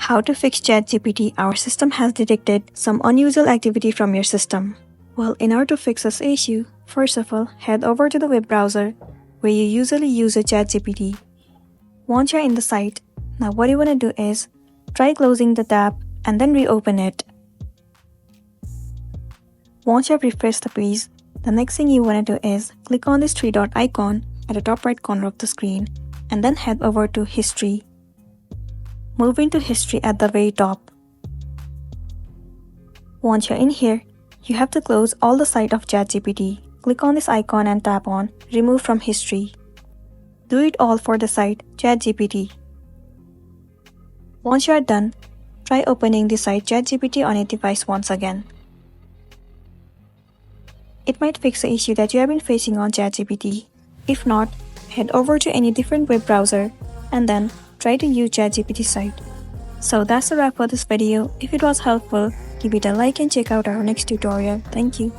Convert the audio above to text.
How to fix ChatGPT? Our system has detected some unusual activity from your system. Well, in order to fix this issue, first of all, head over to the web browser where you usually use a ChatGPT. Once you're in the site, now what you want to do is try closing the tab and then reopen it. Once you have refreshed the page, the next thing you want to do is click on this three dot icon at the top right corner of the screen and then head over to History. Move into History at the very top. Once you're in here, you have to close all the site of ChatGPT. Click on this icon and tap on Remove from History. Do it all for the site ChatGPT. Once you are done, try opening the site ChatGPT on a device once again. It might fix the issue that you have been facing on ChatGPT. If not, head over to any different web browser and then try to use ChatGPT site. So that's a wrap for this video. If it was helpful, give it a like and check out our next tutorial. Thank you.